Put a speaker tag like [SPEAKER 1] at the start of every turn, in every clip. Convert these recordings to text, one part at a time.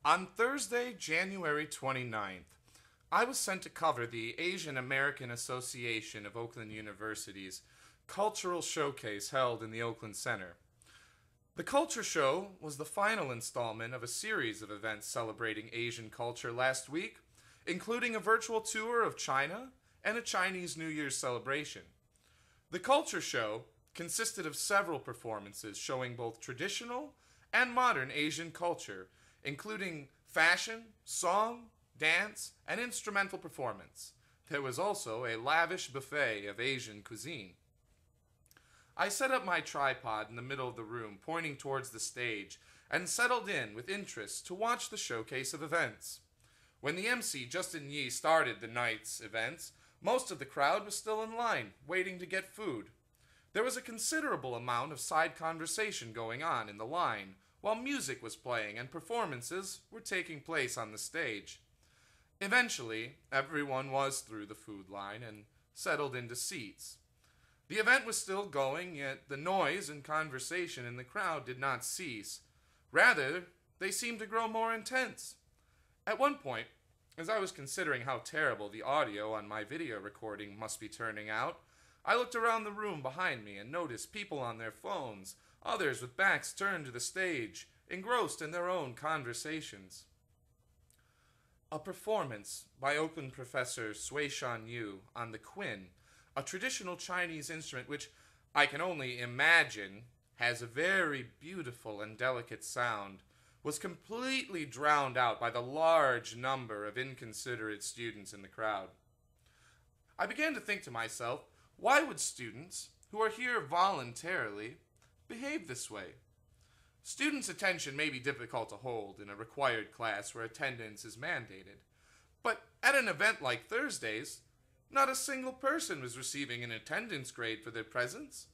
[SPEAKER 1] On Thursday, January 29th, I was sent to cover the Asian American Association of Oakland University's Cultural Showcase held in the Oakland Center. The Culture Show was the final installment of a series of events celebrating Asian culture last week, including a virtual tour of China and a Chinese New Year's celebration. The Culture Show consisted of several performances showing both traditional and modern Asian culture, including fashion, song, dance, and instrumental performance. There was also a lavish buffet of Asian cuisine. I set up my tripod in the middle of the room, pointing towards the stage, and settled in with interest to watch the showcase of events. When the MC, Justin Yee, started the night's events, most of the crowd was still in line, waiting to get food. There was a considerable amount of side conversation going on in the line, while music was playing and performances were taking place on the stage. Eventually, everyone was through the food line and settled into seats. The event was still going, yet the noise and conversation in the crowd did not cease. Rather, they seemed to grow more intense. At one point, as I was considering how terrible the audio on my video recording must be turning out, I looked around the room behind me and noticed people on their phones, others with backs turned to the stage, engrossed in their own conversations. A performance by Oakland professor Sui-Shan Yu on the quin, a traditional Chinese instrument which I can only imagine has a very beautiful and delicate sound, was completely drowned out by the large number of inconsiderate students in the crowd. I began to think to myself, why would students, who are here voluntarily, behave this way? Students' attention may be difficult to hold in a required class where attendance is mandated, but at an event like Thursday's, not a single person was receiving an attendance grade for their presence.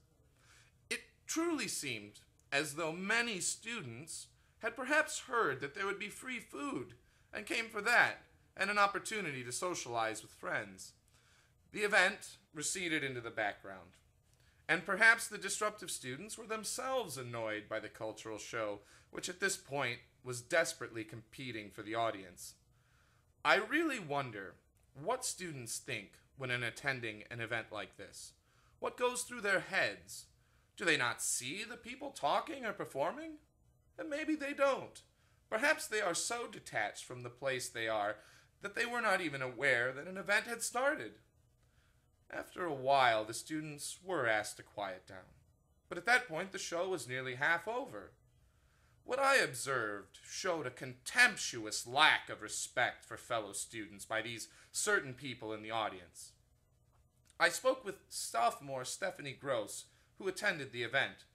[SPEAKER 1] It truly seemed as though many students had perhaps heard that there would be free food and came for that and an opportunity to socialize with friends. The event receded into the background, and perhaps the disruptive students were themselves annoyed by the cultural show, which at this point was desperately competing for the audience. I really wonder what students think when attending an event like this. What goes through their heads? Do they not see the people talking or performing? And maybe they don't. Perhaps they are so detached from the place they are that they were not even aware that an event had started. After a while, the students were asked to quiet down, but at that point the show was nearly half over. What I observed showed a contemptuous lack of respect for fellow students by these certain people in the audience. I spoke with sophomore Stephanie Gross, who attended the event.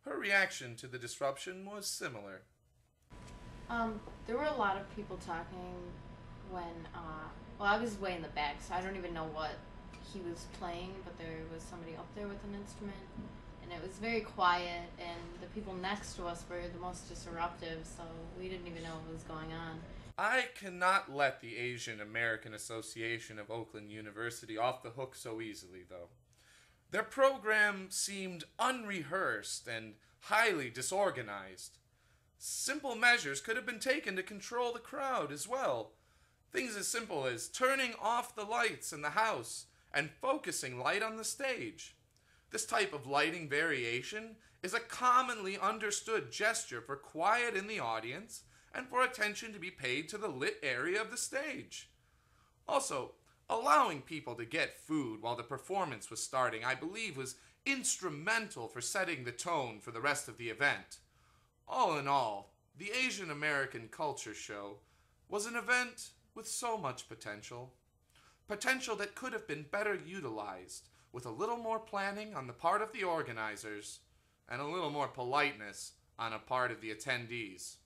[SPEAKER 1] Her reaction to the disruption was similar.
[SPEAKER 2] There were a lot of people talking when, I was way in the back, so I don't even know what he was playing, but there was somebody up there with an instrument, and it was very quiet, and the people next to us were the most disruptive, so we didn't even know what was going on.
[SPEAKER 1] I cannot let the Asian American Association of Oakland University off the hook so easily, though. Their program seemed unrehearsed and highly disorganized. Simple measures could have been taken to control the crowd as well. Things as simple as turning off the lights in the house and focusing light on the stage. This type of lighting variation is a commonly understood gesture for quiet in the audience and for attention to be paid to the lit area of the stage. Also, allowing people to get food while the performance was starting, I believe, was instrumental for setting the tone for the rest of the event. All in all, the Asian American Culture Show was an event with so much potential. Potential that could have been better utilized with a little more planning on the part of the organizers and a little more politeness on a part of the attendees.